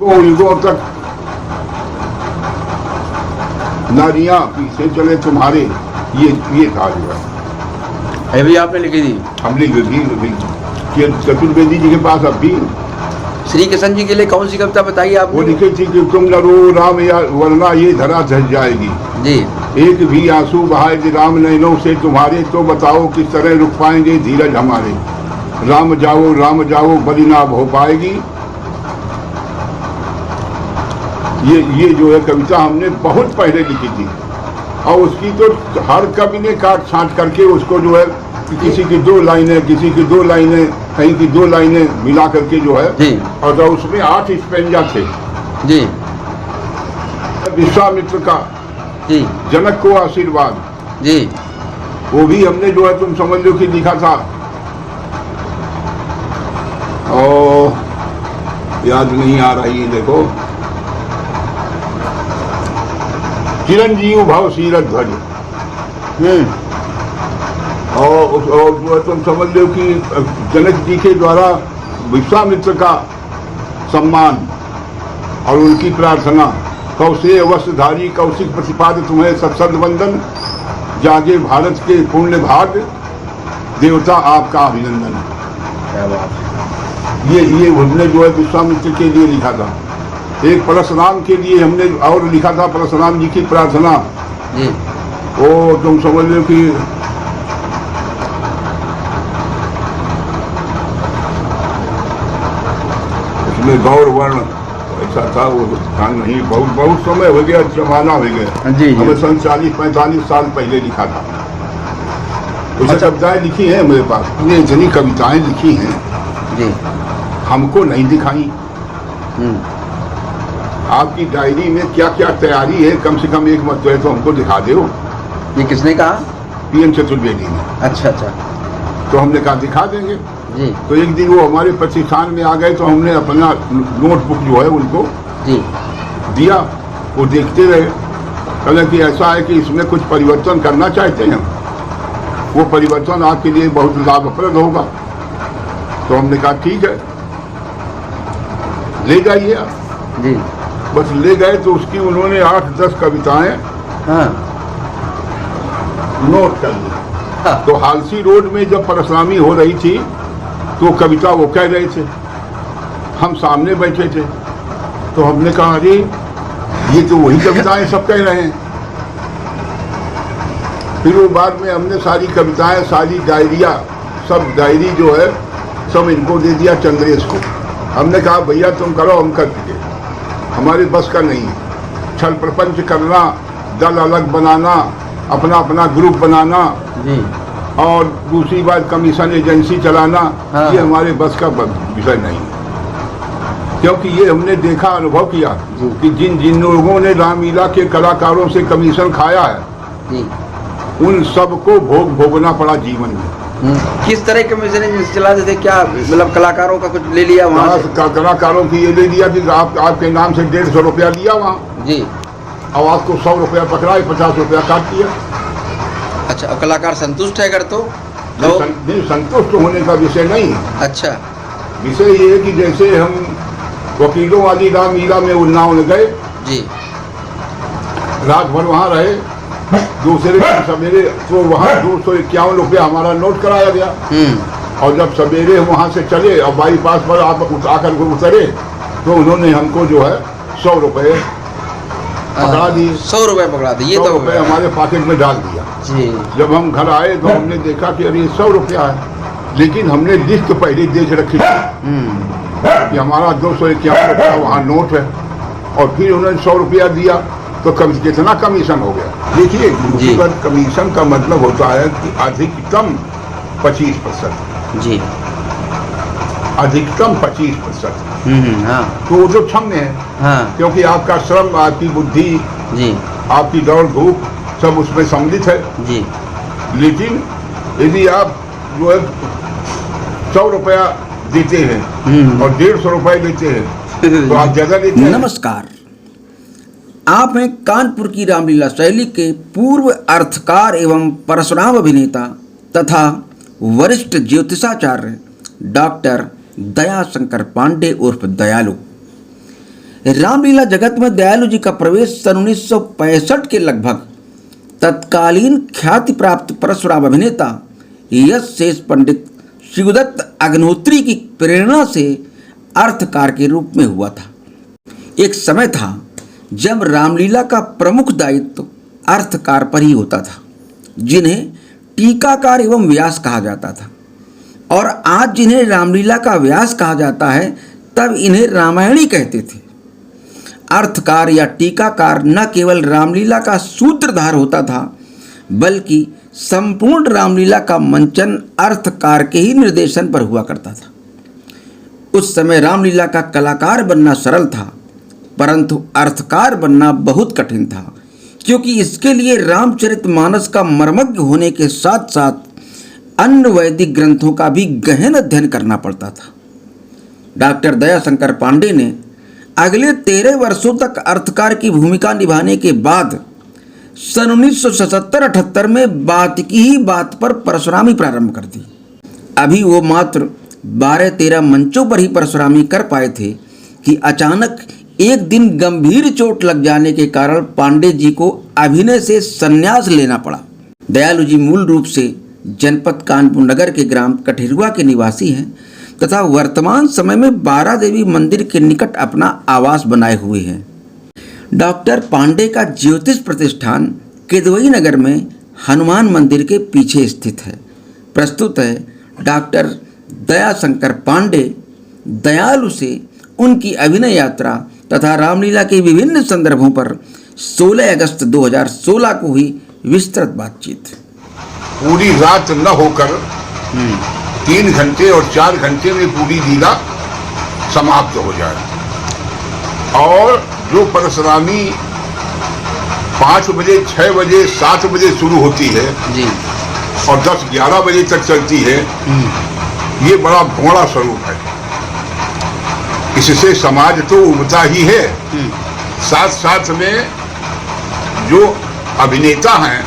युगों तक नारियां पीछे चले तुम्हारे, ये था जो है। ये भी आपने लिखी थी? हमने लिखी चतुर्वेदी जी के पास। अब भी श्री कृष्ण जी के लिए कौन सी कविता बताइए आप? वो लिखी थी कि तुम न रो राम या वरना ये धरा धस जाएगी जी। एक भी आंसू बहाएगी राम नैनों से तुम्हारे, तो बताओ किस तरह रुक पाएंगे धीरज हमारे। राम जाओ बलि ना हो पाएगी। ये जो है कविता हमने बहुत पहले लिखी थी, और उसकी तो हर कवि ने काट छांट करके उसको जो है किसी की 2 लाइनें, किसी की 2 लाइनें, कहीं की 2 लाइनें मिला करके जो है जी। और तो उसमें 8 स्पेंजा थे जी। विश्वामित्र का जी। जनक को आशीर्वाद, जी। वो भी हमने जो है तुम समझ लो कि लिखा था। और याद नहीं आ रही, देखो चिरंजीव भव सीरत ध्वज। और तुम समझ लो कि जनक जी के द्वारा विश्वामित्र का सम्मान और उनकी प्रार्थना, कौशे अवस्त्रधारी कौशिक प्रतिपाद तुम्हें सत्सद वंदन, जागे भारत के पुण्य भाग देवता आपका अभिनंदन। क्या बात है। ये हमने जो है विश्वामित्र के लिए लिखा था। एक परशुराम के लिए हमने और लिखा था, परशुराम जी की प्रार्थना। जी। वो तुम समझ लो कि उसमें गौर वर्ण ऐसा था, वो ध्यान नहीं, बहुत समय हो गया, जमाना हो गया। जी। हमें सन 40-45 साल पहले लिखा था। उसे कविताएं लिखी हैं मेरे पास, ये इतनी कविताएं लिखी हैं जी। हमको नहीं दिखाई। आपकी डायरी में क्या क्या तैयारी है, कम से कम एक मत तो हमको दिखा दो। ये किसने कहा? PM चतुर्वेदी ने। अच्छा। तो हमने कहा दिखा देंगे। जी। तो एक दिन वो हमारे प्रतिष्ठान में आ गए, तो हमने अपना नोटबुक जो है उनको जी दिया। वो देखते रहे, कहले कि ऐसा है कि इसमें कुछ परिवर्तन करना चाहते हैं, वो परिवर्तन आपके लिए बहुत लाभप्रद होगा। तो हमने कहा ठीक है, ले जाइए आप। जी। बस ले गए तो उसकी उन्होंने 8-10 कविताएं नोट कर ली। तो हालसी रोड में जब परशुरामी हो रही थी तो कविता वो कह रहे थे, हम सामने बैठे थे, तो हमने कहा अरे ये तो वही कविताएं सब कह रहे हैं। फिर वो बाद में हमने सारी कविताएं, सारी डायरिया, सब डायरी जो है सब इनको दे दिया, चंद्रेश को। हमने कहा भैया तुम करो, हम कर चुके, हमारे बस का नहीं है। छल प्रपंच करना, दल अलग बनाना, अपना अपना ग्रुप बनाना जी। और दूसरी बात कमीशन एजेंसी चलाना, ये हमारे बस का विषय नहीं है। क्योंकि ये हमने देखा, अनुभव किया कि जिन लोगों ने रामलीला के कलाकारों से कमीशन खाया है जी। उन सबको भोगना पड़ा जीवन में। किस तरह कमीशन एजेंसी चलाते थे? क्या मतलब कलाकारों का कुछ ले लिया वहाँ से? कलाकारों की ये ले लिया कि आपके नाम से 150 रुपया लिया वहाँ जी, और आपको 100 रुपया पकड़ाए, 50 रुपया काट दिया। अच्छा, और कलाकार संतुष्ट है अगर तो? नहीं, संतुष्ट होने का विषय नहीं है। अच्छा। विषय ये है कि जैसे हम वकीलों वाली रामलीला में उन्नाव में गए जी, रात भर वहाँ रहे, दूसरे दिन सवेरे तो वहाँ 251 रुपया हमारा नोट कराया गया। और जब सवेरे वहाँ से चले और बाईपास पर आप आकर उतरे तो उन्होंने हमको जो है 100 रुपये पकड़ा दिए। 100 रुपये पकड़ा दिए? 100 रुपये हमारे पॉकेट में डाल दिया जी। जब हम घर आए तो हमने देखा कि अरे 100 रुपया है, लेकिन हमने लिस्ट पहले देख रखी थी कि हमारा 251 रुपया वहाँ नोट है, और फिर उन्होंने 100 रुपया दिया तो कितना कमीशन हो गया। देखिए, दूसरी बात, कमीशन का मतलब होता है कि अधिकतम 25%। जी, अधिकतम 25%। हाँ। तो वो जो क्षम्य है, हाँ। क्योंकि आपका श्रम, आपकी बुद्धि जी, आपकी दौड़ धूप सब उसमें सम्मिलित है जी। लेकिन यदि आप जो है 100 रुपया देते हैं और 150 रुपये देते हैं तो आप ज्यादा देते हैं। नमस्कार, आप हैं कानपुर की रामलीला शैली के पूर्व अर्थकार एवं परशुराम अभिनेता तथा वरिष्ठ ज्योतिषाचार्य डॉक्टर दयाशंकर पांडे उर्फ दयालु। रामलीला जगत में दयालु जी का प्रवेश सन 1965 के लगभग तत्कालीन ख्याति प्राप्त परशुराम अभिनेता यश शेष पंडित शिवदत्त अग्निहोत्री की प्रेरणा से अर्थकार के रूप में हुआ था। एक समय था जब रामलीला का प्रमुख दायित्व अर्थकार पर ही होता था, जिन्हें टीकाकार एवं व्यास कहा जाता था, और आज जिन्हें रामलीला का व्यास कहा जाता है तब इन्हें रामायणी कहते थे। अर्थकार या टीकाकार न केवल रामलीला का सूत्रधार होता था, बल्कि संपूर्ण रामलीला का मंचन अर्थकार के ही निर्देशन पर हुआ करता था। उस समय रामलीला का कलाकार बनना सरल था, परंतु अर्थकार बनना बहुत कठिन था, क्योंकि इसके लिए रामचरितमानस का मर्मज्ञ होने के साथ साथ अन्य वैदिक ग्रंथों का भी गहन अध्ययन करना पड़ता था। डॉक्टर दयाशंकर पांडे ने अगले 13 वर्षों तक अर्थकार की भूमिका निभाने के बाद सन 1977-78 में बात की ही बात पर परशुरामी प्रारंभ कर दी। अभी वो मात्र 12-13 मंचों पर ही परशुरामी कर पाए थे कि अचानक एक दिन गंभीर चोट लग जाने के कारण पांडे जी को अभिनय से संन्यास लेना पड़ा। दयालु जी मूल रूप से जनपद कानपुर नगर के ग्राम कठेरुआ के निवासी हैं तथा वर्तमान समय में बारा देवी मंदिर के निकट अपना आवास बनाए हुए हैं। डॉक्टर पांडे का ज्योतिष प्रतिष्ठान केदवई नगर में हनुमान मंदिर के पीछे स्थित है। प्रस्तुत है डॉक्टर दयाशंकर पांडे दयालु से उनकी अभिनय यात्रा तथा रामलीला के विभिन्न संदर्भों पर 16 अगस्त 2016 को हुई विस्तृत बातचीत। पूरी रात न होकर 3 घंटे और 4 घंटे में पूरी लीला समाप्त हो जाए, और जो परशुरामी 5 बजे 6 बजे 7 बजे शुरू होती है जी और 10-11 बजे तक चलती है, ये बड़ा भोला स्वरूप है। इससे समाज तो उबता ही है, साथ साथ में जो अभिनेता हैं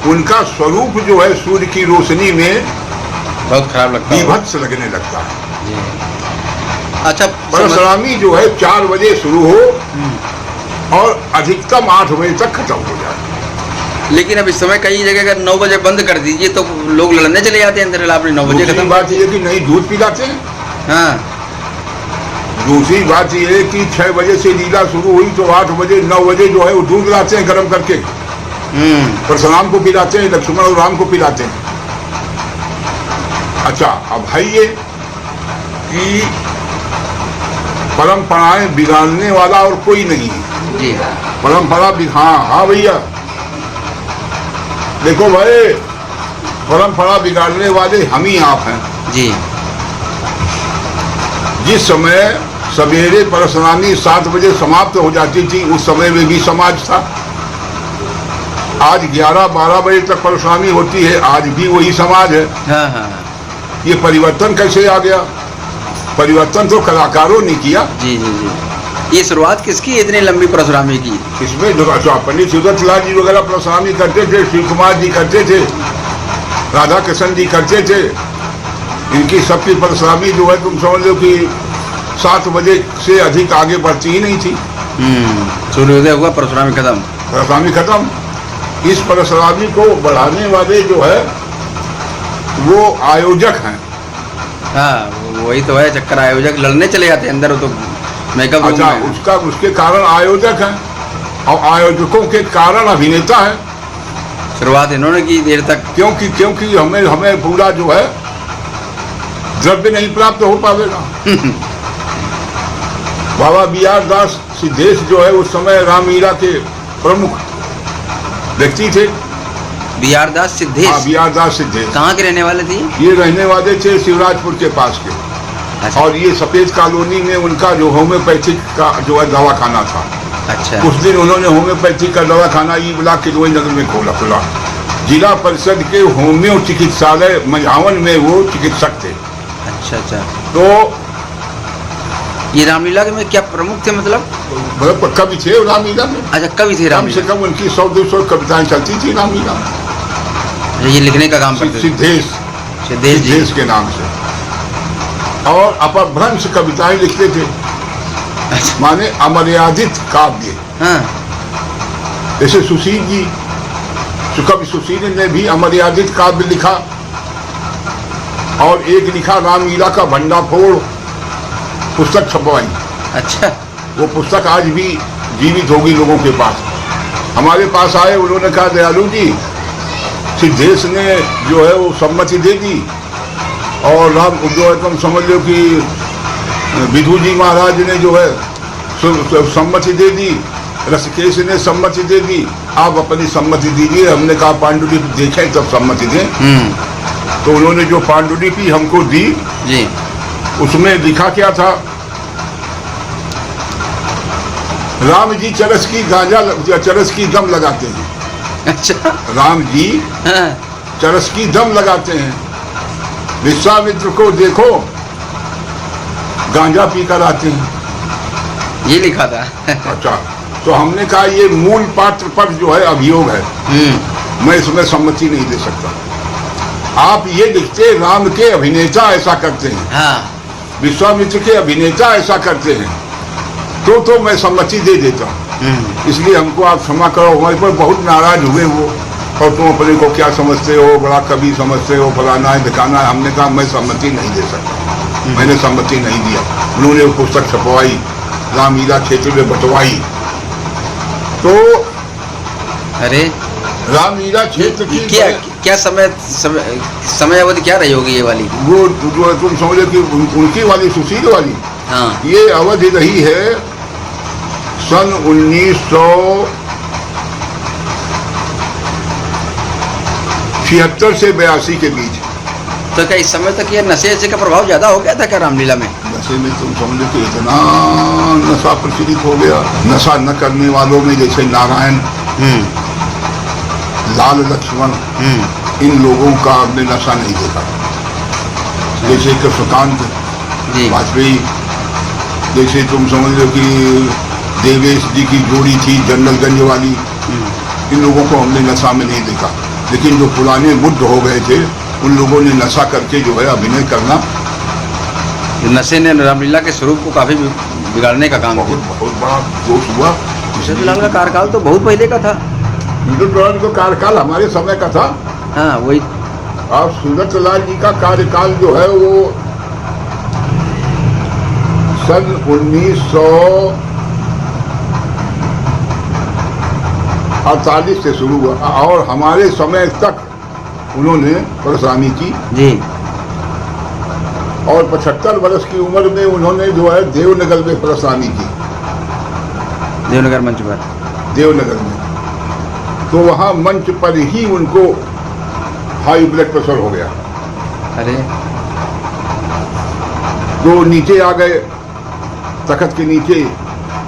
उनका स्वरूप जो है सूर्य की रोशनी में बहुत खराब लगता है, विभत्स लगने लगता है। अच्छा, परशुरामी जो है 4 बजे शुरू हो और अधिकतम 8 बजे तक खत्म हो जाए। लेकिन अब इस समय कई जगह अगर 9 बजे बंद कर दीजिए तो लोग लड़ने चले जाते हैं अंदर, आपने 9 बजे दूसरी खत्म। बात यह कि नहीं दूध पिलाते हैं। हाँ, दूसरी बात यह है कि 6 बजे से लीला शुरू हुई तो 8 बजे 9 बजे जो है वो दूध लाते हैं गर्म करके, परशुराम को पिलाते हैं, लक्ष्मण और राम को पिलाते हैं। अच्छा, अब है ये कि परंपराएं बिगाड़ने वाला और कोई नहीं है जी। परंपरा। हाँ भैया, देखो भाई, परंपरा बिगाड़ने वाले हम ही आप हैं जी। जिस समय सवेरे परशुरामी 7 बजे समाप्त हो जाती थी, उस समय में भी समाज था। आज 11-12 बजे तक परशुरामी होती है, आज भी वही समाज है। हाँ हाँ ये परिवर्तन कैसे आ गया? परिवर्तन तो कलाकारों ने किया। जी जी जी। ये शुरुआत किसकी है इतनी लंबी परशुरामी की? इसमें पंडित शिवदत्त लाल जी वगैरह परशुरामी करते थे, शिव कुमार जी करते थे, राधा कृष्ण जी करते थे। इनकी सबकी परशुरामी जो है तुम समझ लो कि 7 बजे से अधिक आगे बढ़ती ही नहीं थी। सूर्योदय हुआ, परशुरामी खत्म, परशुरामी खत्म। इस परशुरामी को बढ़ाने वाले जो है वो आयोजक हैं। हाँ, वही तो है चक्कर, आयोजक लड़ने चले जाते हैं अंदर, वो तो मेकअप रूम अच्छा, में। उसके कारण आयोजक हैं और आयोजकों के कारण अभिनेता है। शुरुआत इन्होंने की देर तक, क्योंकि हमें पूरा जो है द्रव्य नहीं प्राप्त हो पाएगा। बाबा बिहार दास सिद्धेश जो है उस समय रामलीला के प्रमुख व्यक्ति थे। बिहार दास सिद्धेश? हाँ, बिहार दास सिद्धेश। कहाँ के रहने वाले थे? ये रहने वाले थे शिवराजपुर के पास के। अच्छा। और ये सफेद कॉलोनी में उनका जो होम्योपैथिक का जो है दवाखाना था। अच्छा। कुछ दिन उन्होंने होम्योपैथिक का दवाखाना ई ब्लॉक केदवई नगर में खुला। जिला परिषद के होम्यो चिकित्सालय मझावन में वो चिकित्सक थे। अच्छा अच्छा। तो ये रामलीला में क्या प्रमुख थे, मतलब कवि थे रामलीला में। अच्छा, कवि थे कम से रामलीला? कम उनकी 100-200 कविताएं चलती थी रामलीला में। ये लिखने का काम करते थे? सिद्धेश जी के नाम से। और अपभ्रंश कविताएं लिखते थे। माने अमर्यादित काव्य। हाँ जैसे सुशील जी, कवि सुशील ने भी अमर्यादित काव्य लिखा, और एक लिखा रामलीला का भंडाफोड़ पुस्तक छपवाई। अच्छा। वो पुस्तक आज भी जीवित होगी लोगों के पास। हमारे पास आए, उन्होंने कहा दयालु जी सिद्धेश ने जो है वो सम्मति दे दी, और राम जो है तुम समझ लो कि विधु जी महाराज ने जो है सम्मति दे दी, ऋषिकेश ने सम्मति दे दी, आप अपनी सम्मति दीजिए। हमने कहा पांडुलिपि देखें तब सम्मति दें। तो उन्होंने जो पांडुलिपि हमको दी जी, उसमें लिखा क्या था, राम जी चरस की गांजा चरस की दम लगाते हैं। अच्छा। राम जी हाँ। चरस की दम लगाते हैं, विश्वामित्र को देखो गांजा पीकर आते हैं। ये लिखा था। अच्छा, तो हमने कहा ये मूल पात्र पर जो है अभियोग है, मैं इसमें सम्मति नहीं दे सकता। आप ये लिखते राम के अभिनेता ऐसा करते हैं, हाँ। विश्वामित्र के अभिनेता ऐसा करते हैं, तो मैं सम्मति दे देता। इसलिए हमको आप क्षमा करो, हमारे पर बहुत नाराज हुए वो, और तुम अपने को क्या समझते हो, बड़ा कवि समझते हो, फलाना है दिखाना है। हमने कहा मैं सम्मति नहीं दे सकता, मैंने सम्मति नहीं दिया। उन्होंने वो पुस्तक छपवाई, रामलीला क्षेत्र में बंटवाई। तो अरे रामलीला क्षेत्र की क्या समय अवधि क्या रही होगी ये वाली? वो जो तुम समझो कि उनकी वाली सुशील वाली, हाँ। ये अवधि रही है सन 1976 से 82 के बीच। तो क्या इस समय तक ये नशे का प्रभाव ज्यादा हो गया था क्या रामलीला में? नशे में तुम समझो कि इतना नशा प्रचलित हो गया, नशा न करने वालों में जैसे नारायण, लाल लक्ष्मण, इन लोगों का हमने नशा नहीं देखा। जैसे कृष्णकांत वाजपेयी, जैसे तुम समझ लो कि देवेश जी की जोड़ी थी जनरलगंज वाली, इन लोगों को हमने नशा में नहीं देखा। लेकिन जो पुराने मुद्द हो गए थे उन लोगों ने नशा करके जो है अभिनय करना, नशे ने रामलीला के स्वरूप को काफी बिगाड़ने का काम किया। बहुत बड़ा दोष हुआ। सुंदरलाल का कार्यकाल तो बहुत पहले का था। सुंदरलाल का कार्यकाल हमारे समय का था। हाँ वही। और सुंदरलाल जी का कार्यकाल जो है वो सन 1948 से शुरू हुआ, और हमारे समय तक उन्होंने परशुरामी की जी, और 75 वर्ष की उम्र में उन्होंने जो है देवनगर में परशुरामी की, देवनगर मंच पर, देवनगर में। तो वहाँ मंच पर ही उनको हाई ब्लड प्रेशर हो गया। अरे तो नीचे आ गए, तखत के नीचे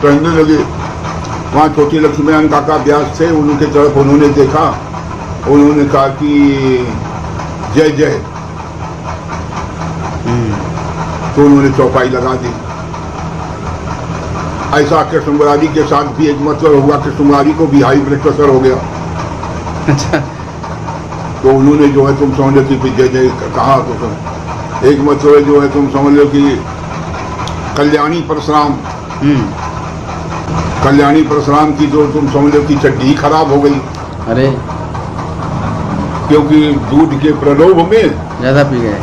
टहलने लगे। वहाँ छोटी लक्ष्मीनारायण काका व्यास थे, उनके तरफ उन्होंने देखा, उन्होंने कहा कि जय जय। तो उन्होंने चौपाई लगा दी। ऐसा कृष्ण मुरारी के साथ भी एक मतलब हुआ, कृष्ण मुरारी को भी हाई ब्लड प्रेशर हो गया। अच्छा। तो उन्होंने जो है तुम समझ लो कि जय जय कहा। तो एक मतलब जो है तुम समझ लो कि कल्याणी परशुराम, कल्याणी परशुराम की जो तुम समझ लो कि चड्डी खराब हो गई। अरे क्योंकि दूध के प्रलोभ में ज्यादा पी गए,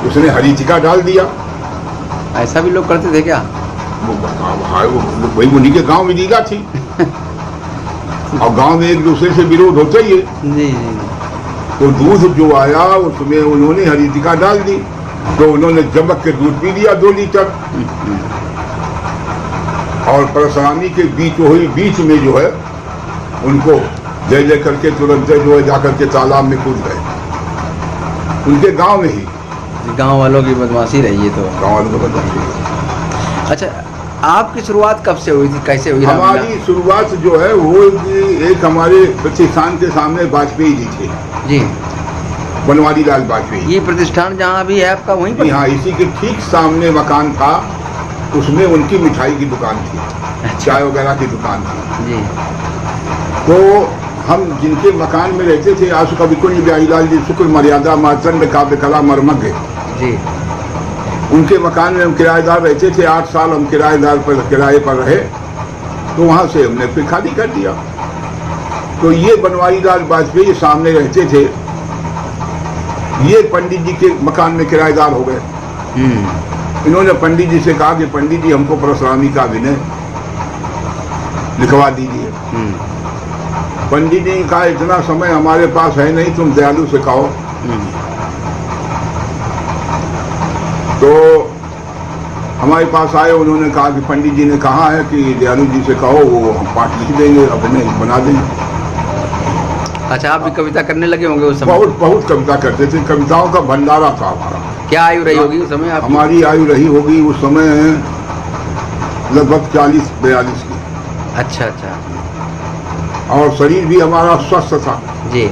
उसने हरी टिक्का डाल दिया। ऐसा भी लोग करते थे क्या? वही उन्हीं के गांव में लीला थी। और गांव में एक दूसरे से विरोध होता ही है। जी जी। तो दूध जो आया उसमें उन्होंने हरी टिक्का डाल दी, तो उन्होंने जमक के दूध पी लिया 2 लीटर। और परशुरामी के बीच में जो है उनको जय जय करके तुरंत जो है जाकर के तालाब में कूद गए, उनके गांव में ही। गांव वालों की बदमाशी रही है। तो गांव वालों को बदमाशी। अच्छा, आपकी शुरुआत कब से हुई थी, कैसे हुई? हमारी शुरुआत जो है वो एक हमारे प्रतिष्ठान के सामने वाजपेयी जी थे जी, बनवारी लाल वाजपेयी। ये प्रतिष्ठान जहाँ भी है आपका वहीं पर? हाँ, इसी के ठीक सामने मकान था, उसमें उनकी मिठाई की दुकान थी, चाय वगैरह की दुकान थी जी। तो हम जिनके मकान में रहते थे, आशु कवि कुंज ब्याहीलाल जी शुक्र मर्यादा मार्तंड काव्य कला मर्मज्ञ जी, उनके मकान में हम किराएदार रहते थे, 8 साल हम किराए पर रहे, तो वहां से हमने फिर खाली कर दिया। तो ये बनवारी लाल वाजपेयी सामने रहते थे, ये पंडित जी के मकान में किराएदार हो गए। इन्होंने पंडित जी से कहा कि पंडित जी हमको परशुरामी का अभिनय लिखवा दीजिए। पंडित जी ने कहा इतना समय हमारे पास है नहीं, तुम दयालु से कहो। तो हमारे पास आए, उन्होंने कहा कि पंडित जी ने कहा है कि दयालु जी से कहो, वो हम पाठ लिख देंगे, अभिनय बना देंगे। अच्छा, आप भी कविता करने लगे होंगे उस समय? बहुत बहुत कविता करते थे, कविताओं का भंडारा था हमारा। क्या आयु रही होगी उस समय आपकी? हमारी आयु रही होगी उस समय लगभग 40-42 की। अच्छा अच्छा। और शरीर भी हमारा स्वस्थ था जी।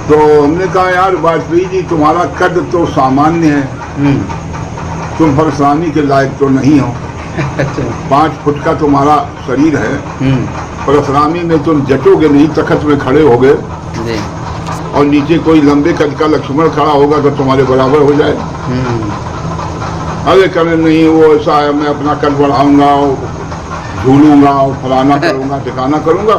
तो हमने कहा यार वाजपेयी जी, तुम्हारा कद तो सामान्य है, तुम परशुरामी के लायक तो नहीं हो। 5 फुट का तुम्हारा शरीर है, परशुरामी में तुम जचोगे नहीं, तखत में खड़े होगे जी। और नीचे कोई लंबे कद का लक्ष्मण खड़ा होगा तो तुम्हारे बराबर हो जाए। अरे करें नहीं, वो ऐसा है, मैं अपना कद बढ़ाऊंगा, झूलूंगा और फलाना करूंगा, ठिकाना करूंगा।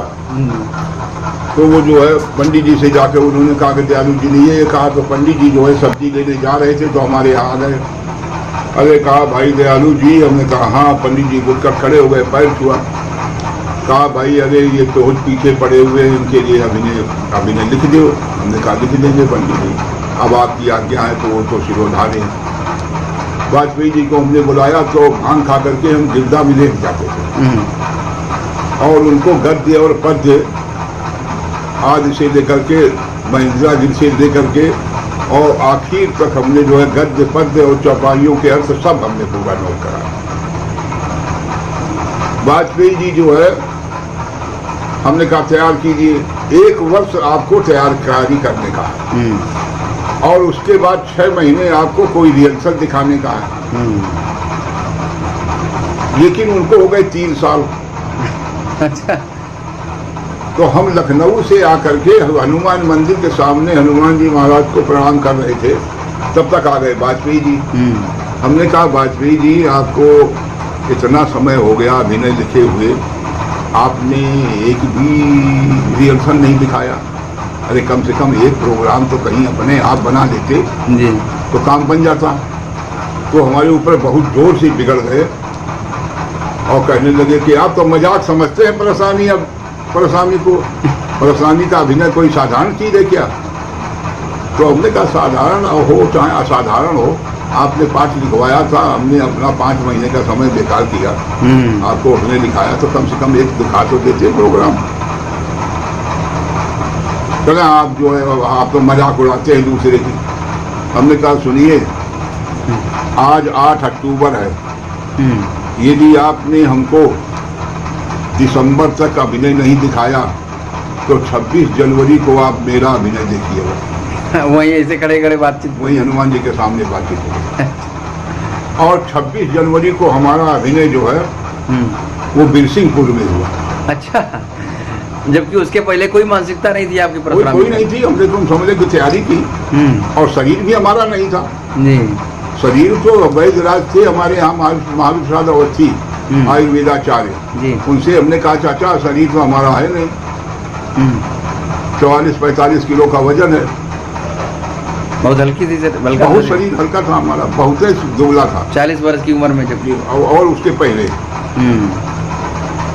तो वो जो है पंडित जी से जाके उन्होंने कहा कि दयालु जी ने ये कहा, तो पंडित जी जो है सब्जी लेने जा रहे थे तो हमारे यहाँ आ गए। अरे कहा भाई दयालु जी, हमने कहा हाँ। पंडित जी उठकर खड़े हो गए, पैर छुआ, कहा भाई अरे ये तो पीछे पड़े हुए हैं, इनके लिए अभिनय लिख दो। हमने कहा लिख देंगे पंडित जी, अब आपकी आज्ञा है। तो वो तो शिरोधार्य हैं। वाजपेयी जी को हमने बुलाया तो भांग खा करके हम गिरदा में लेके जाते थे और उनको गद्य और पद्य आदि से लेकर के, महिंद्रा गिर से लेकर के और आखिर तक हमने जो है गद्य पद्य और चौपाइयों के अर्थ सब हमने पूरा नोट करा। वाजपेयी जी जो है हमने कहा तैयार कीजिए, 1 वर्ष आपको तैयारी करने का है और उसके बाद 6 महीने आपको कोई रिहर्सल दिखाने का है। लेकिन उनको हो गए 3 साल। अच्छा। तो हम लखनऊ से आकर के हनुमान मंदिर के सामने हनुमान जी महाराज को प्रणाम कर रहे थे, तब तक आ गए वाजपेयी जी। हमने कहा वाजपेयी जी, आपको इतना समय हो गया अभिनय लिखे हुए, आपने एक भी रिहर्सल नहीं दिखाया। अरे कम से कम एक प्रोग्राम तो कहीं अपने आप बना लेते जी, तो काम बन जाता। तो हमारे ऊपर बहुत जोर से बिगड़ गए और कहने लगे कि आप तो मजाक समझते हैं परशुरामी, अब परशुरामी को, परशुरामी का अभिनय कोई साधारण चीज है क्या? तो हमने कहा साधारण हो चाहे असाधारण हो, आपने पाठ लिखवाया था, हमने अपना 5 महीने का समय बेकार किया, आपको अभिनय लिखाया तो कम से कम एक दिखा तो देते प्रोग्राम। चले आप जो है आप तो मजाक उड़ाते हैं दूसरे की। हमने कहा सुनिए, आज 8 अक्टूबर है, यदि आपने हमको दिसंबर तक अभिनय नहीं दिखाया तो 26 जनवरी को आप मेरा अभिनय देखिएगा। वहीं ऐसे खड़े खड़े बातचीत, वही हनुमान जी के सामने बातचीत हुई। और 26 जनवरी को हमारा अभिनय जो है वो बिरसिंहपुर में हुआ। अच्छा, जबकि उसके पहले कोई मानसिकता नहीं थी आपकी? कोई नहीं थी। हमने तुम समझे की तैयारी की और शरीर भी हमारा नहीं था जी। शरीर तो वैद्यराज थे हमारे यहाँ, महावीर प्रसाद अवस्थी आयुर्वेदाचार्य, उनसे हमने कहा चाचा शरीर तो हमारा है नहीं, 44-45 किलो का वजन है, बहुत हल्की थी सर, बहुत शरीर हल्का था हमारा, बहुत दुबला था 40 वर्ष की उम्र में जब। और उसके पहले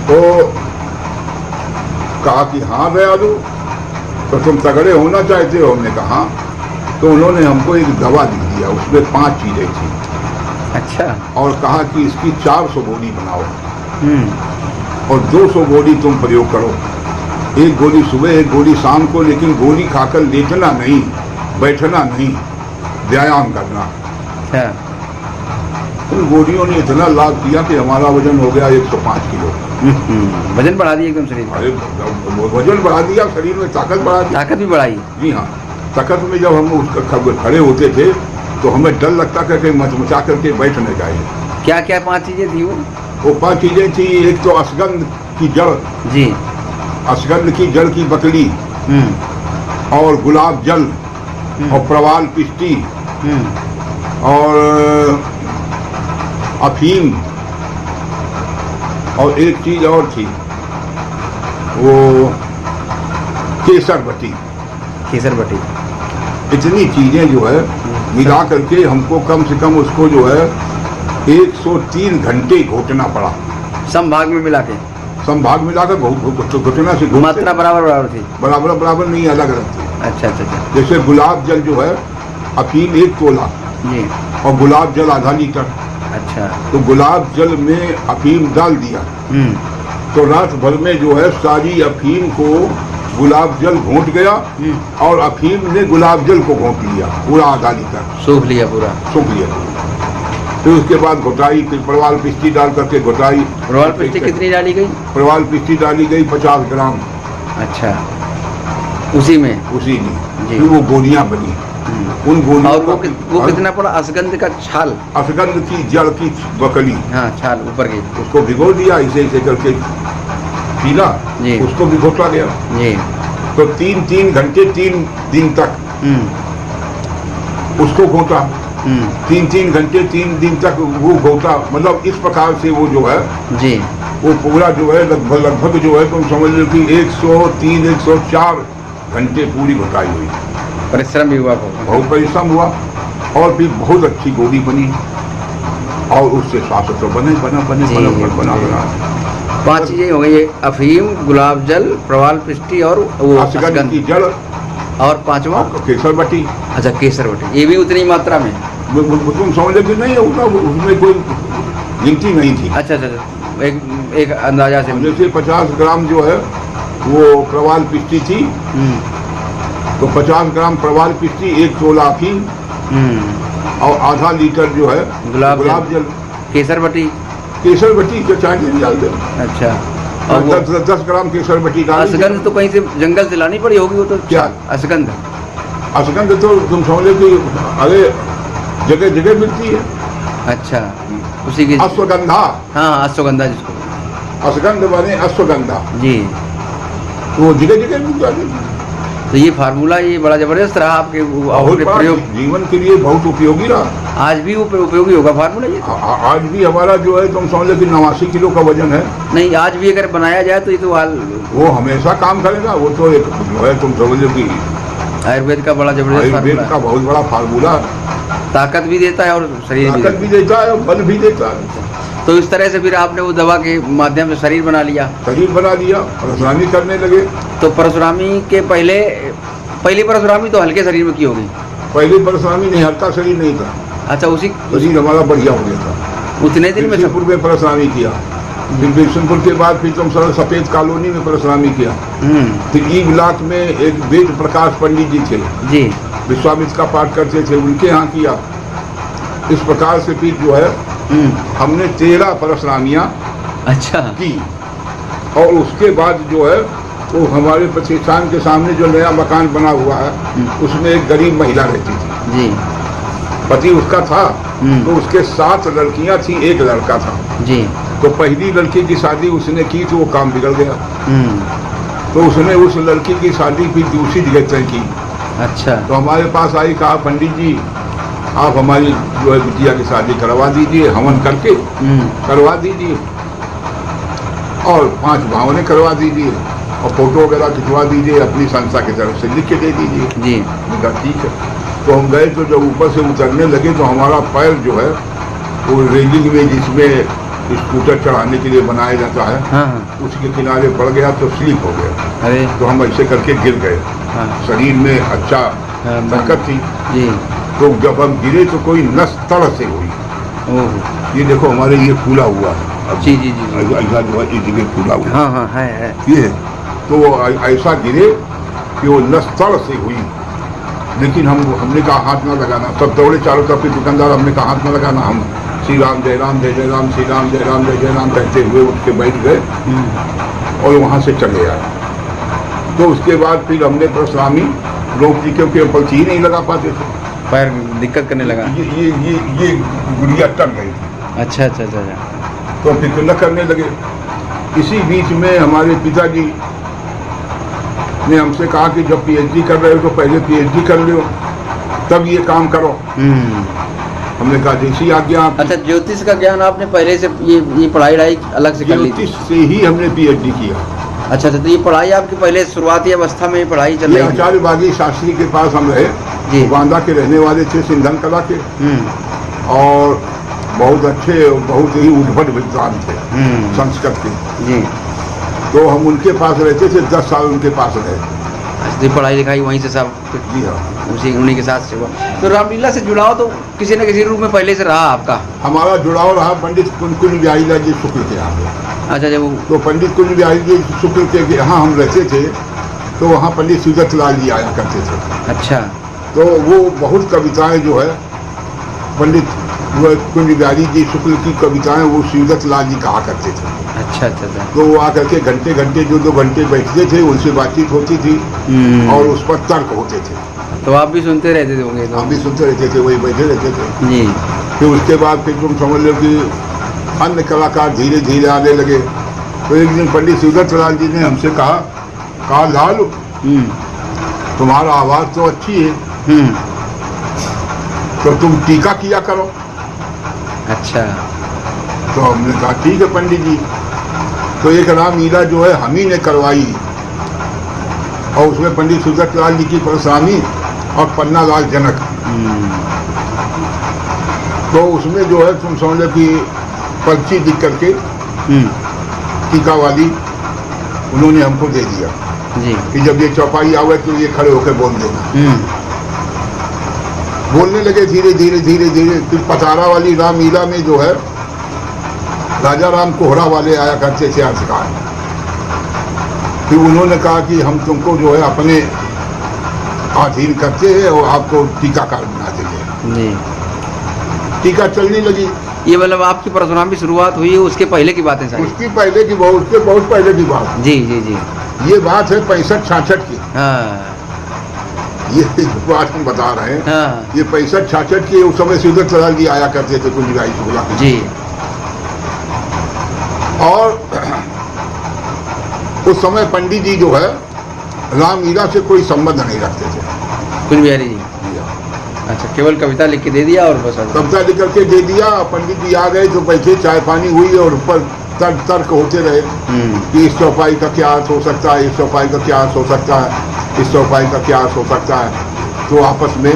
तो कहा कि हाँ दयालु, तो तुम तगड़े होना चाहते हो? हमने कहा हाँ। तो उन्होंने हमको एक दवा दी दिया, उसमें 5 चीजें थी। अच्छा। और कहा कि इसकी 400 गोली बनाओ और 200 गोली तुम प्रयोग करो, 1 गोली सुबह 1 गोली शाम को, लेकिन गोली खाकर लेटना नहीं, बैठना नहीं, व्यायाम करना। अच्छा। उन गोलियों ने इतना लाभ किया कि हमारा वजन हो गया 105 किलो। वजन बढ़ा दिया एकदम शरीर? अरे वजन बढ़ा दिया, शरीर में ताकत बढ़ा दी। ताकत भी बढ़ाई? जी हाँ। ताकत में जब हम उसका खड़े होते थे तो हमें डर लगता कि मचमचा करके बैठ न जाए। क्या क्या 5 चीजें थी वो 5 चीजें थी। एक तो अश्वगंध की जड़ जी, अश्वगंध की जड़ की बकली और गुलाब जल और प्रवाल पिष्टी और अफीम और एक चीज और थी, वो केसर बटी। केसर बटी। इतनी चीजें जो है मिला करके हमको कम से कम उसको जो है 103 घंटे घोटना पड़ा। संभाग में मिला के संभाग मिलाकर घोटना से मात्रा बराबर बराबर थी। बराबर बराबर नहीं, अलग अलग थी। अच्छा अच्छा अच्छा जैसे गुलाब जल जो है अफीम 1 तोला जी। और गुलाब जल आधा लीटर, अच्छा। तो गुलाब जल में अफीम डाल दिया तो रात भर में जो है सारी अफीम को गुलाब जल घोंट गया और अफीम ने गुलाब जल को घोंट लिया पूरा आधा लीटर, सूख लिया पूरा। सूख लिया। फिर उसके बाद घुटाई, फिर परवाल पिस्ती डाल करके घुटाई। परवाल पिस्ती कितनी डाली गई? परवाल पिस्ती डाली गई 50 ग्राम। अच्छा, उसी में उसी में जी। फिर वो गोलियां बनी। उन गोलियों और वो कितना पड़ा? असगंध का छाल, असगंध की जड़ की बकली, हाँ छाल ऊपर की, उसको भिगो दिया इसे इसे करके पीला, जी। उसको भी घोटा गया। जी। तो 3 घंटे 3 दिन तक उसको घोटा। 3 घंटे 3 दिन तक वो घोटा, मतलब इस प्रकार से वो जो है जी वो पूरा जो है लगभग जो है तुम समझ लो कि 103 104 घंटे पूरी घोटाई हुई। परिश्रम भी हुआ बहुत परिश्रम हुआ और भी बहुत अच्छी गोली बनी और उससे साफ तो बना बना। 5 चीजें हो गई, ये अफीम, गुलाब जल, प्रवाल पिस्टी और वो असगंध की जड़ और 5वां केसर बटी। अच्छा, केसर बटी, ये भी उतनी मात्रा में? तुम समझ लो कि नहीं होता, उसमें कोई गिनती नहीं थी। अच्छा अच्छा, एक अंदाजा से। जैसे 50 ग्राम जो है वो प्रवाल पिस्ती थी, तो 50 ग्राम प्रवाल पिस्ती, 1 तोला अफीम और आधा लीटर जो है गुलाब जल। केसर बटी? केसर बटी के चाहिए डाल दे। अच्छा, और 10 ग्राम केसर बटी डाल। असगंध तो कहीं से जंगल से लानी पड़ी होगी वो तो। क्या असगंध? असगंध तो तुम समझ लो कि अरे जगह जगह मिलती है। अच्छा, उसी की अश्वगंधा। हाँ, अश्वगंधा जिसको असगंध बने अश्वगंधा जी, तो वो जगह जगह मिल जाती है। तो ये फार्मूला ये बड़ा जबरदस्त रहा आपके प्रयोग, जीवन के लिए बहुत उपयोगी रहा। आज भी उपयोगी होगा फार्मूला ये? आज भी हमारा जो है तुम समझ लो कि 89 किलो का वजन है। नहीं, आज भी अगर बनाया जाए तो ये तो वो हमेशा काम करेगा। वो तो एक जो है तुम समझ लो कि आयुर्वेद का बड़ा जबरदस्त आयुर्वेद का बहुत बड़ा फार्मूला, ताकत भी देता है और शरीर ताकत भी देता है और बल भी देता है। तो इस तरह से फिर आपने वो दवा के माध्यम से शरीर बना लिया परशुरामी करने लगे। तो परशुरामी के पहली परशुरामी तो हल्के शरीर में की होगी? पहले परशुरामी नहीं, हल्का शरीर नहीं था। अच्छा, उसी शरीर हमारा बढ़िया हो गया था। उतने दिन में बिशनपुर में परशुरामी किया, फिर बिशनपुर के बाद फिर तुम सरल सफेद कॉलोनी में परशुरामी किया। फिर ई ब्लॉक में एक वेद प्रकाश पंडित जी थे जी, विश्वामित्र का पाठ करते थे, उनके यहाँ किया। इस प्रकार से फिर जो है हमने 13 परशुरामियाँ अच्छा की। और उसके बाद जो है वो हमारे प्रतिष्ठान के सामने जो नया मकान बना हुआ है उसमें एक गरीब महिला रहती थी जी, पति उसका था, तो उसके 7 लड़कियां थी, 1 लड़का था जी। तो पहली लड़की की शादी उसने की तो वो काम बिगड़ गया, तो उसने उस लड़की की शादी फिर दूसरी जगह तय की। अच्छा, तो हमारे पास आई, कहा पंडित जी आप हमारी जो है बिटिया की शादी करवा दीजिए, हवन करके करवा दीजिए और 5 भावने करवा दीजिए और फोटो वगैरह खिंचवा दीजिए, अपनी संस्था की तरफ से लिख के दे दीजिए जी। ठीक है। तो हम गए, तो जब ऊपर से उतरने लगे तो हमारा पैर जो है वो रेलिंग में जिसमें स्कूटर चढ़ाने के लिए बनाया जाता है, हाँ। उसके किनारे पड़ गया तो स्लिप हो गया। अरे, तो हम ऐसे करके गिर गए। हाँ। शरीर में अच्छा ताकत थी, जी। तो जब हम गिरे तो कोई नस तड़ से हुई। ओह, ये देखो हमारे ये फूला हुआ है। जी जी जी, ऐसा जो है इस जगह फूला हुआ हाँ हाँ है। ये है। तो वो ऐसा गिरे कि वो नस तड़ से हुई, लेकिन हमने कहा हाथ ना लगाना। सब दौड़े चारों तरफ के दुकानदार, हमने कहा हाथ ना लगाना। हम श्री राम जय राम जय जय राम, श्री राम जय राम जय जय राम कहते हुए उठ के बैठ गए और वहाँ से चले आए। तो उसके बाद फिर हमने परशुरामी रोक दी, क्योंकि पलची ही नहीं लगा पाते थे, पैर दिक्कत करने लगा। ये गुड़िया टक गई थी। अच्छा अच्छा अच्छा अच्छा। तो फिर न करने लगे। इसी बीच में हमारे पिताजी ने हमसे कहा कि जब पीएचडी कर रहे हो तो पहले पीएचडी कर लो, तब ये काम करो। हमने कहा जैसी आज्ञा आपकी। अच्छा, ज्योतिष का ज्ञान आपने पहले से ये पढ़ाई अलग से कर ली थी? ज्योतिष से ही हमने पीएचडी किया। अच्छा, तो ये पढ़ाई आपकी पहले शुरुआती अवस्था में ही पढ़ाई चल ये रही थी? आचार्य बागी शास्त्री के पास हम रहे, जी। बांदा के रहने वाले थे, सिंधन कला के, और बहुत अच्छे, बहुत ही उद्भट विद्वान थे संस्कृत के। जी। तो हम उनके पास रहते थे, 10 साल उनके पास रहे। असली पढ़ाई लिखाई वहीं से सब जी हाँ। उन्हीं के साथ से हुआ। तो रामलीला से जुड़ाव तो किसी न किसी रूप में पहले से रहा आपका? हमारा जुड़ाव रहा पंडित कुंज बिहारी जी शुक्ल के यहाँ। अच्छा, जब तो पंडित कुंज बिहारी जी शुक्ल के यहाँ हम रहते थे, तो वहाँ पंडित शिवदत्त लाल जी आया करते थे। अच्छा। तो वो बहुत कविताएं जो है पंडित कुंज बिहारी जी शुक्ल की कविताएं वो शिवदत्त लाल जी कहा करते थे। अच्छा अच्छा अच्छा। तो वो आकर के घंटे घंटे जो 2 घंटे बैठते थे, उनसे बातचीत होती थी और उस पर तर्क होते थे। तो आप भी सुनते रहते थे होंगे? हम भी सुनते रहते थे, वही बैठे रहते थे। जी। फिर उसके बाद फिर तुम समझ लो कि अन्य कलाकार धीरे धीरे आने लगे। तो एक दिन पंडित शिवदत्त लाल जी ने हमसे कहा लाल, तुम्हारा आवाज़ तो अच्छी है, तो तुम टीका किया करो। अच्छा। तो हमने कहा ठीक है पंडित जी। तो एक रामलीला जो है हम ही ने करवाई, और उसमें पंडित शिवदत्त लाल जी की परसानी और पन्ना लाल जनक। तो उसमें जो है तुम समझ लो कि पर्ची लिख करके टीका वाली उन्होंने हमको दे दिया जी। कि जब ये चौपाई आवे तो ये खड़े होकर बोल देना। बोलने लगे धीरे धीरे धीरे धीरे। फिर पतारा वाली रामलीला में जो है राजा राम कोहरा वाले आया करते थे आजकार। फिर उन्होंने कहा कि हम तुमको जो है अपने अधीन करते हैं और आपको टीकाकार बना देंगे। जी। टीका चलने लगी। ये मतलब आपकी परशुराम की शुरुआत हुई है उसके पहले की बातें सारी? उसकी पहले की बहुत, उसके बहुत पहले की बात। जी जी जी। ये बात है 65-66 की। हाँ ये बात हम बता रहे हैं। हाँ। ये 65-66 की। उस समय शिवदत्त लाल जी आया करते थे कुंज बिहारी शुक्ला के। जी। और उस समय पंडित जी जो है रामलीला से कोई संबंध नहीं रखते थे। कुंज बिहारी जी? अच्छा, केवल कविता लिख के दे दिया और बस? कविता लिख करके दे दिया। पंडित जी आ गए तो बैठे, चाय पानी हुई और ऊपर तर्क होते रहे कि इस चौपाई का क्या अर्थ हो सकता है, इस चौपाई का क्या अर्थ हो सकता है, इस चौपाई का क्या अर्थ हो सकता है। तो आपस में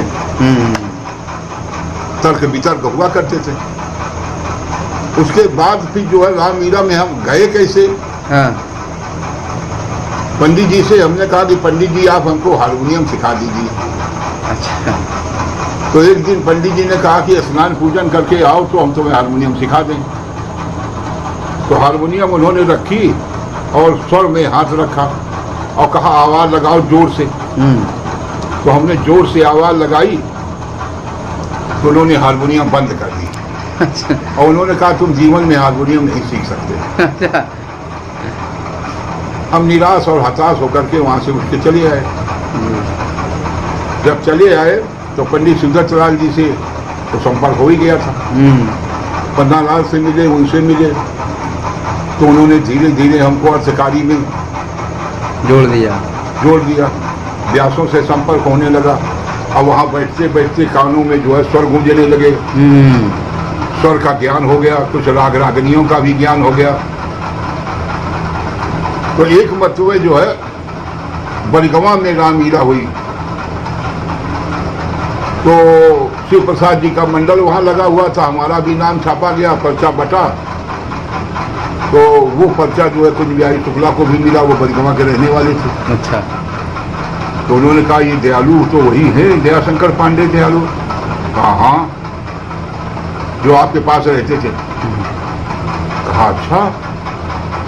तर्क वितर्क हुआ करते थे। उसके बाद फिर जो है रामलीला में हम गए कैसे। हाँ। पंडित जी से हमने कहा कि पंडित जी आप हमको हारमोनियम सिखा दीजिए। अच्छा। तो एक दिन पंडित जी ने कहा कि स्नान पूजन करके आओ तो हम तुम्हें हारमोनियम सिखा दें। तो हारमोनियम उन्होंने रखी और स्वर में हाथ रखा और कहा आवाज़ लगाओ जोर से। तो हमने जोर से आवाज़ लगाई तो उन्होंने हारमोनियम बंद कर दी। अच्छा। और उन्होंने कहा तुम जीवन में हारमोनियम नहीं सीख सकते। अच्छा। हम निराश और हताश होकर के वहाँ से उठ के चले आए। जब चले आए तो पंडित शिवदत्त लाल जी से तो संपर्क हो ही गया था। पन्ना लाल से मिले, उनसे मिले, तो उन्होंने धीरे धीरे हमको अर्थकारी में जोड़ दिया। व्यासों से संपर्क होने लगा। अब वहाँ बैठते बैठते कानों में जो है स्वर गूंजने लगे। स्वर का ज्ञान हो गया, कुछ राग रागनियों का भी ज्ञान हो गया। तो एक मरतबे जो है बड़गवा में रामलीला हुई तो शिव प्रसाद जी का मंडल वहाँ लगा हुआ था। हमारा भी नाम छापा गया, पर्चा बटा। तो वो पर्चा जो है कुंज बिहारी शुक्ला को भी मिला, वो बड़गवा के रहने वाले थे। अच्छा। तो उन्होंने कहा ये दयालु तो वही है, दयाशंकर पांडे दयालु। कहा हाँ, जो आपके पास रहते थे। कहा अच्छा,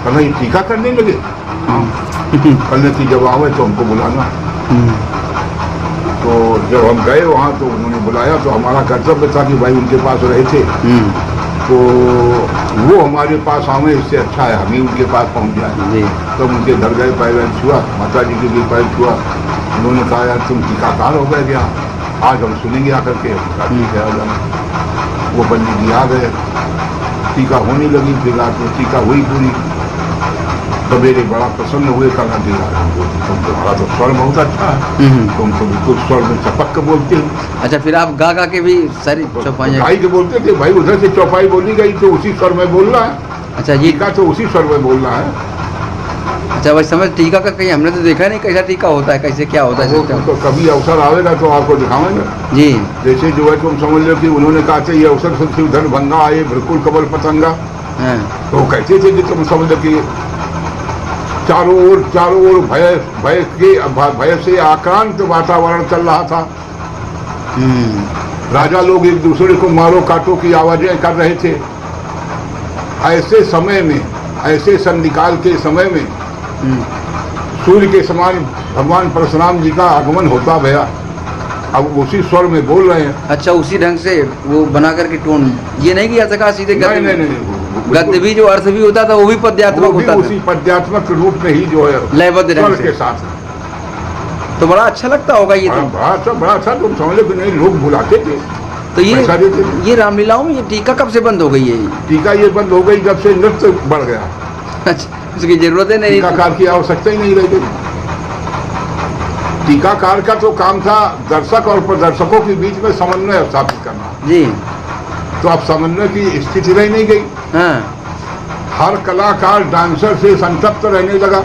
कहना ये टीका करने लगे। हाँ, कल की जब आवे तो हमको बुलाना। तो जब हम गए वहाँ तो उन्होंने बुलाया तो हमारा कर्तव्य था कि भाई उनके पास रहे थे तो वो हमारे पास आवे, इससे अच्छा है हम ही उनके पास पहुँच जाए। तब उनके घर गए, पैर छुआ, माता जी के भी पैर छुआ। उन्होंने कहा यार तुम टीकाकार हो गए क्या, आज हम सुनेंगे आकर के। ठीक है आ जाना। वो पंडित जी आ गए, टीका होने लगी। फिर रात में टीका हुई पूरी। तो मेरे बड़ा प्रसन्न हुए, कहा कि यार तुम्हारा तो स्वर बहुत अच्छा है, तुम तो बिल्कुल स्वर में चपक के बोलते हो। अच्छा, फिर आप गा गा के भी सारी चौपाइयाँ? गाई के बोलते थे भाई, उधर से चौपाई बोली गई तो उसी स्वर में बोलना है, अच्छा ये टीका तो उसी स्वर में बोलना है। अच्छा भाई, समझ टीका का कहीं हमने तो देखा नहीं, कैसा टीका होता है, कैसे क्या होता है वो सिस्टम? तो कभी अवसर आवेगा तो आपको दिखाएंगे। जी। जैसे जो है तुम समझ लो कि उन्होंने कहा था ये अवसर से शिवधन भंगा आए बिल्कुल कमल पतंगा, हाँ। तो कहते थे कि तुम समझ लो कि चारों ओर भय से आक्रांत वातावरण चल रहा था। राजा लोग एक दूसरे को मारो काटो की आवाजें कर रहे थे। ऐसे समय में, ऐसे संधिकाल के समय में सूर्य के समान भगवान परशुराम जी का आगमन होता गया। अब उसी स्वर में बोल रहे हैं। अच्छा, उसी ढंग से वो बना करके टोन, ये नहीं किया था सीधे गद्य? नहीं, गद्य भी जो अर्थ भी होता था वो भी पद्यात्मक होता था, उसी पद्यात्मक रूप में ही जो है लयबद्ध ढंग स्वर से। के साथ। तो बड़ा अच्छा लगता होगा ये तो। बड़ा अच्छा तुम समझ लो कि नहीं, लोग बुलाते थे तो पैसा देते थे। ये रामलीलाओं में ये टीका कब से बंद हो गई है? टीका ये बंद हो गई जब से नृत्य बढ़ गया। अच्छा, उसकी जरूरत है नहीं? टीकाकार की आवश्यकता ही नहीं रह गई। टीकाकार का तो काम था दर्शक और प्रदर्शकों के बीच में समन्वय स्थापित करना। जी। तो अब समन्वय की स्थिति रह नहीं गई। हाँ। हर कलाकार डांसर से संतप्त रहने लगा।